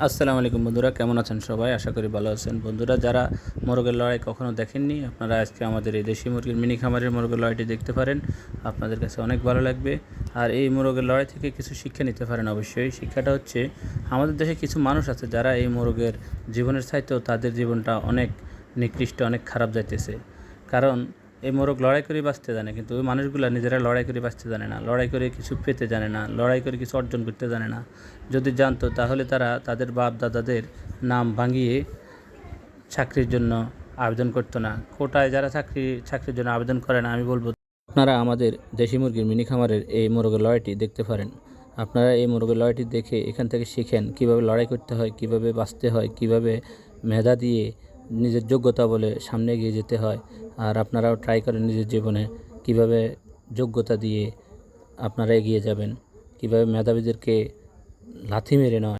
আসসালামু আলাইকুম বন্ধুরা, কেমন আছেন সবাই? আশা করি ভালো আছেন। বন্ধুরা, যারা মোরগের লড়াই কখনো দেখেননি, আপনারা আজকে আমাদের এই দেশি মুরগির মিনি খামারের মোরগের লড়াইটি দেখতে পারেন। আপনাদের কাছে অনেক ভালো লাগবে। আর এই মোরগের লড়াই থেকে কিছু শিক্ষা নিতে পারেন। অবশ্যই শিক্ষাটা হচ্ছে, আমাদের দেশে কিছু মানুষ আছে যারা এই মোরগের জীবনের চাইতেও তাদের জীবনটা অনেক নিকৃষ্ট, অনেক খারাপ যাইতেছে। কারণ এই মোরগ লড়াই করে বাঁচতে জানে, কিন্তু ওই মানুষগুলো নিজেরা লড়াই করে বাঁচতে জানে না, লড়াই করে কিছু পেতে জানে না, লড়াই করে কিছু অর্জন করতে জানে না। যদি জানতো তাহলে তারা তাদের বাপ দাদাদের নাম ভাঙিয়ে চাকরির জন্য আবেদন করতো না। কোটায় যারা চাকরির জন্য আবেদন করে না, আমি বলবো আপনারা আমাদের দেশি মুরগির মিনি খামারের এই মোরগের লড়াইটি দেখতে পারেন। আপনারা এই মোরগের লড়াইটি দেখে এখান থেকে শিখেন কীভাবে লড়াই করতে হয়, কীভাবে বাঁচতে হয়, কীভাবে মেধা দিয়ে নিজের যোগ্যতা বলে সামনে এগিয়ে যেতে হয়। আর আপনারাও ট্রাই করেন নিজের জীবনে কীভাবে যোগ্যতা দিয়ে আপনারা এগিয়ে যাবেন, কীভাবে মেধাবীদেরকে লাথি মেরে নয়